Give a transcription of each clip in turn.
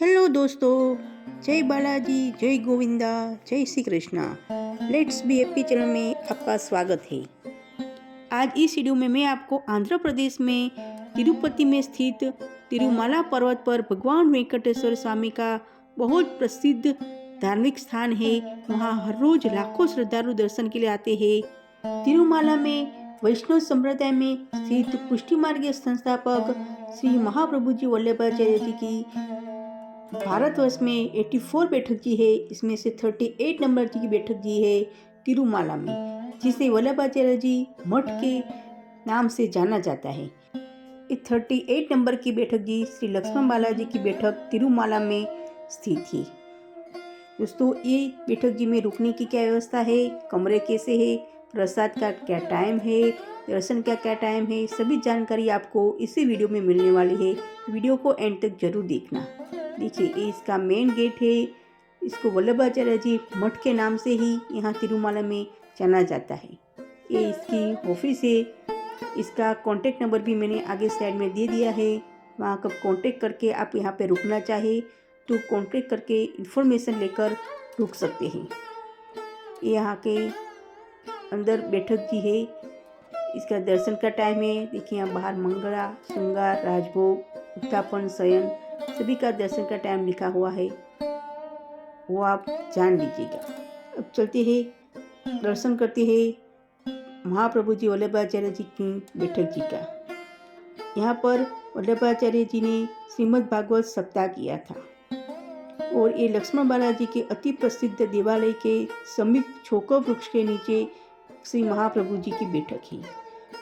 Hello दोस्तों, जय बालाजी, जय गोविंदा, जय Shri Krishna. Let's be happy channel में आपका स्वागत है। आज इस वीडियो में मैं आपको आंध्र प्रदेश में तिरुपति में स्थित तिरुमाला पर्वत पर भगवान वेंकटेश्वर स्वामी का बहुत प्रसिद्ध धार्मिक स्थान है। वहाँ हर रोज लाखों श्रद्धालु दर्शन के लिए आते हैं। तिरुमाला में वैष्णव संप्रदाय में स्थित पुष्टि मार्ग संस्थापक श्री महाप्रभु जी वल्लभाचार्य जी की भारतवर्ष में 84 बैठक जी है। इसमें से 38 नंबर की बैठक जी है तिरुमाला में, जिसे वल्लभाचार्य जी मठ के नाम से जाना जाता है। 38 नंबर की बैठक जी श्री लक्ष्मण बालाजी की बैठक तिरुमाला में स्थित है। दोस्तों, ये बैठक जी में रुकने की क्या व्यवस्था है, कमरे कैसे है, प्रसाद का क्या टाइम है, दर्शन का क्या टाइम है, सभी जानकारी आपको इसी वीडियो में मिलने वाली है। वीडियो को एंड तक जरूर देखना। देखिए, ये इसका मेन गेट है। इसको वल्लभाचार्य जी मठ के नाम से ही यहाँ तिरुमाला में जाना जाता है। ये इसकी ऑफिस है। इसका कॉन्टेक्ट नंबर भी मैंने आगे साइड में दे दिया है। वहाँ का कॉन्टेक्ट करके आप यहाँ पे रुकना चाहे तो कॉन्टेक्ट करके इन्फॉर्मेशन लेकर रुक सकते हैं। यहाँ के अंदर बैठक जी है। इसका दर्शन का टाइम है। देखिए, यहाँ बाहर मंगला, श्रृंगार, राजभोग, उत्थापन, शयन सभी का दर्शन का टाइम लिखा हुआ है, वो आप जान लीजिएगा। अब चलते हैं, दर्शन करते हैं महाप्रभु जी वल्लभाचार्य जी की बैठक जी का। यहाँ पर वल्लभाचार्य जी ने श्रीमद् भागवत सप्ताह किया था और ये लक्ष्मण बालाजी के अति प्रसिद्ध देवालय के समीप छोको वृक्ष के नीचे श्री महाप्रभु जी की बैठक है।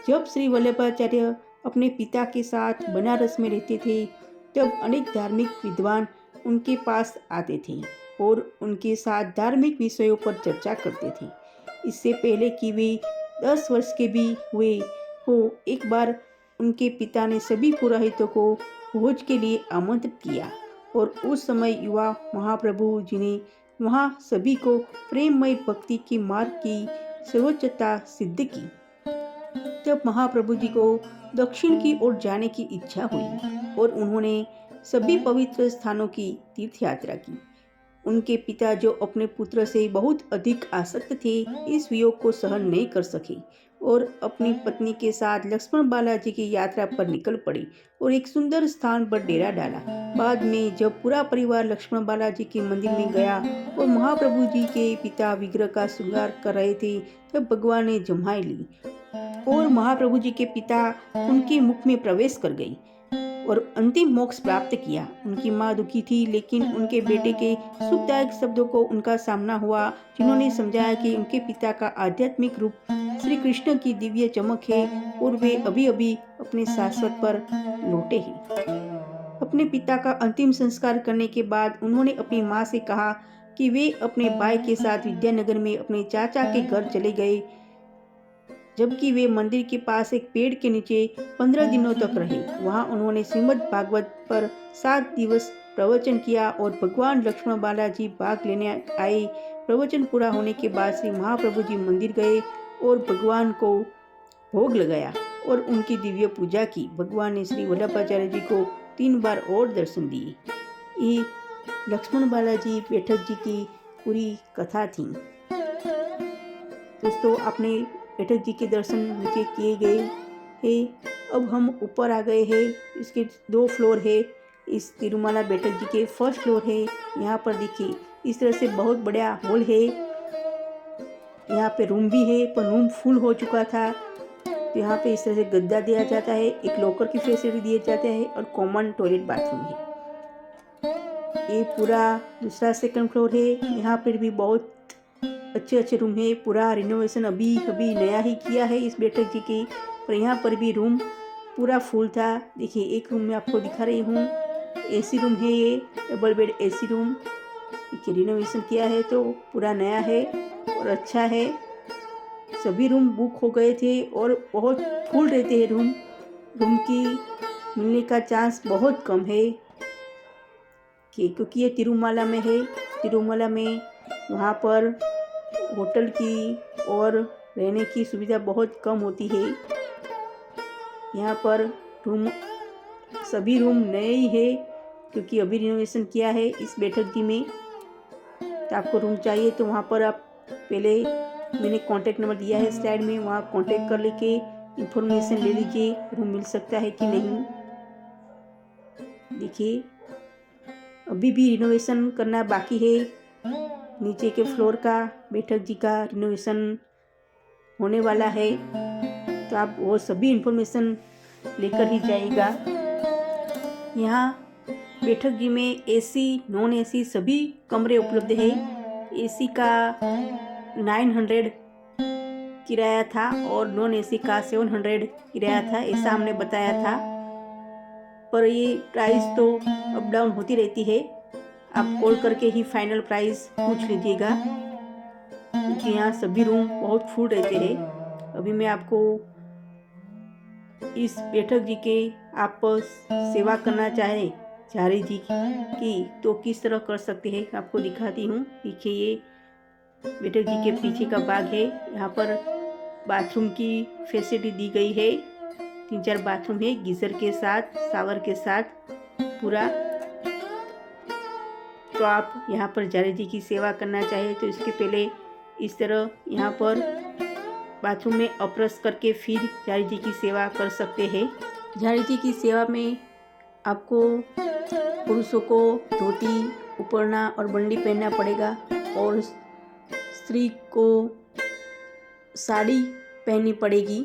जब श्री वल्लभाचार्य अपने पिता के साथ बनारस में रहते थे, तब अनेक धार्मिक विद्वान उनके पास आते थे और उनके साथ धार्मिक विषयों पर चर्चा करते थे। इससे पहले कि वे 10 वर्ष के भी हुए हो, एक बार उनके पिता ने सभी पुरोहितों को भोज के लिए आमंत्रित किया और उस समय युवा महाप्रभु जी ने वहाँ सभी को प्रेममय भक्ति के मार्ग की सर्वोच्चता सिद्ध की। तब महाप्रभु जी को दक्षिण की ओर जाने की इच्छा हुई और उन्होंने सभी पवित्र स्थानों की तीर्थ यात्रा की। उनके पिता, जो अपने पुत्र से बहुत अधिक आसक्त थे, इस वियोग को सहन नहीं कर सके और अपनी पत्नी के साथ लक्ष्मण बालाजी की यात्रा पर निकल पड़े और एक सुंदर स्थान पर डेरा डाला। बाद में जब पूरा परिवार लक्ष्मण बालाजी के मंदिर में गया और महाप्रभु जी के पिता विग्रह का श्रृंगार कर रहे थे, तब भगवान ने जम्हाई ली और महाप्रभु जी के पिता उनके मुख में प्रवेश कर गई और अंतिम मोक्ष प्राप्त किया। उनकी माँ दुखी थी, लेकिन उनके बेटे के सुखदायक शब्दों को उनका सामना हुआ, जिन्होंने समझाया कि उनके पिता का आध्यात्मिक रूप श्री कृष्ण की दिव्य चमक है और वे अभी अभी अपने शाश्वत पर लौटे हैं। अपने पिता का अंतिम संस्कार करने के बाद उन्होंने अपनी माँ से कहा कि वे अपने भाई के साथ विद्यानगर में अपने चाचा के घर चले गए, जबकि वे मंदिर के पास एक पेड़ के नीचे 15 दिनों तक रहे। वहां उन्होंने श्रीमद् भागवत पर 7 दिवस प्रवचन किया और भगवान लक्ष्मण बालाजी भाग लेने आए। प्रवचन पूरा होने के बाद श्री महाप्रभु जी मंदिर गए और भगवान को भोग लगाया और उनकी दिव्य पूजा की। भगवान ने श्री वल्लभाचार्य जी को 3 बार और दर्शन दिए। ये लक्ष्मण बालाजी बैठक जी की पूरी कथा थी। दोस्तों, आपने बैठक जी के दर्शन नीचे किए गए हैं। अब हम ऊपर आ गए हैं। इसके 2 फ्लोर है। इस तिरुमाला बैठक जी के फर्स्ट फ्लोर है। यहाँ पर देखिए, इस तरह से बहुत बड़ा हॉल है। यहाँ पे रूम भी है, पर रूम फुल हो चुका था, तो यहाँ पे इस तरह से गद्दा दिया जाता है, एक लॉकर की फैसिलिटी दिए जाते हैं और कॉमन टॉयलेट बाथरूम है। ये पूरा दूसरा सेकंड फ्लोर है। यहाँ पर भी बहुत अच्छे रूम है। पूरा रिनोवेशन अभी नया ही किया है इस बैठक जी की, पर यहाँ पर भी रूम पूरा फुल था। देखिए, एक रूम में आपको दिखा रही हूँ, एसी रूम है, ये डबल बेड एसी रूम। देखिए, रिनोवेशन किया है तो पूरा नया है और अच्छा है। सभी रूम बुक हो गए थे और बहुत फुल रहते हैं रूम की मिलने का चांस बहुत कम है, क्योंकि ये तिरुमाला में है। तिरुमाला में वहाँ पर होटल की और रहने की सुविधा बहुत कम होती है। यहाँ पर सभी रूम नए ही है क्योंकि अभी रिनोवेशन किया है इस बैठक जी में। तो आपको रूम चाहिए तो वहाँ पर आप पहले मैंने कॉन्टैक्ट नंबर दिया है स्लाइड में, वहाँ कॉन्टैक्ट कर लेके इंफॉर्मेशन ले लीजिए रूम मिल सकता है कि नहीं। देखिए अभी भी रिनोवेशन करना बाकी है, नीचे के फ्लोर का बैठक जी का रिनोवेशन होने वाला है। तो आप वो सभी इंफॉर्मेशन लेकर ही जाइएगा। यहाँ बैठक जी में एसी नॉन एसी सभी कमरे उपलब्ध है। एसी का 900 किराया था और नॉन एसी का 700 किराया था, ऐसा हमने बताया था। पर ये प्राइस तो अप डाउन होती रहती है, आप कॉल करके ही फाइनल प्राइस पूछ लीजिएगा, क्योंकि यहाँ सभी रूम बहुत फुल रहते हैं। अभी मैं आपको इस बैठक जी के आप सेवा करना चाहे झारी जी की तो किस तरह कर सकते हैं आपको दिखाती हूँ। देखिए ये बैठक जी के पीछे का भाग है, यहाँ पर बाथरूम की फैसिलिटी दी गई है। 3-4 बाथरूम है गीजर के साथ, शावर के साथ पूरा। तो आप यहाँ पर झारी जी की सेवा करना चाहे तो इसके पहले इस तरह यहाँ पर बाथरूम में अब्रश करके फिर झारी जी की सेवा कर सकते हैं। झारी जी की सेवा में आपको पुरुषों को धोती, उपरना और बंडी पहनना पड़ेगा और स्त्री को साड़ी पहननी पड़ेगी,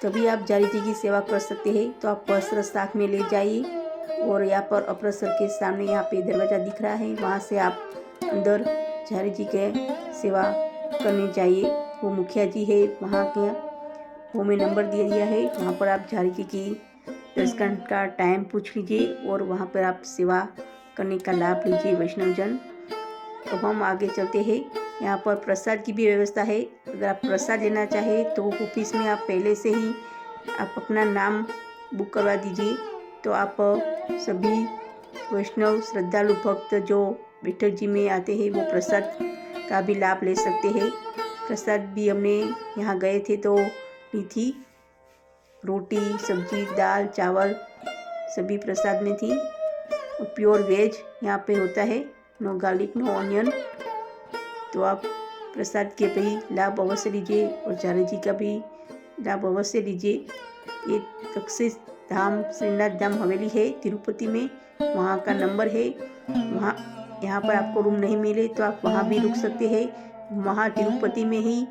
तभी आप झारी जी की सेवा कर सकते हैं। तो आप वस्त्र साथ में ले जाइए और यहाँ पर अप्रसर के सामने यहाँ पे दरवाज़ा दिख रहा है, वहाँ से आप अंदर झारी जी के सेवा करनी चाहिए। वो मुखिया जी है वहाँ के, वो मैं नंबर दे दिया है, वहाँ पर आप झारी जी की दर्शन का टाइम पूछ लीजिए और वहाँ पर आप सेवा करने का लाभ लीजिए वैष्णवजन। तो हम आगे चलते हैं। यहाँ पर प्रसाद की भी व्यवस्था है, अगर आप प्रसाद लेना चाहें तो ऑफिस में आप पहले से ही आप अपना नाम बुक करवा दीजिए, तो आप सभी वैष्णव श्रद्धालु भक्त जो बैठक जी में आते हैं वो प्रसाद का भी लाभ ले सकते हैं। प्रसाद भी हमने यहाँ गए थे तो ली थी, रोटी, सब्जी, दाल, चावल सभी प्रसाद में थी और प्योर वेज यहाँ पे होता है, नो गार्लिक नो ऑनियन। तो आप प्रसाद के भी लाभ अवश्य लीजिए और झारी जी का भी लाभ अवश्य लीजिए। ये तक्षशिला धाम श्रीनाथ धाम हवेली है तिरुपति में, वहाँ का नंबर है। वहाँ यहाँ पर आपको रूम नहीं मिले तो आप वहाँ भी रुक सकते हैं। वहाँ तिरुपति में ही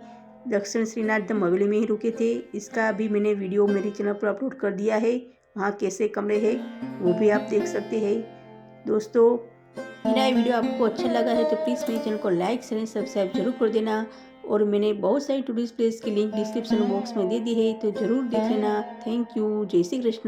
दक्षिण श्रीनाथ धाम हवेली में ही रुके थे, इसका भी मैंने वीडियो मेरे चैनल पर अपलोड कर दिया है। वहाँ कैसे कमरे हैं वो भी आप देख सकते हैं। दोस्तों मेरा ये वीडियो आपको अच्छा लगा है तो प्लीज़ मेरे चैनल को लाइक शेयर सब्सक्राइब जरूर कर देना, और मैंने बहुत सारी टूरिस्ट प्लेस की लिंक डिस्क्रिप्शन बॉक्स में दे दी है तो ज़रूर देख लेना। Thank you. जय श्री कृष्ण।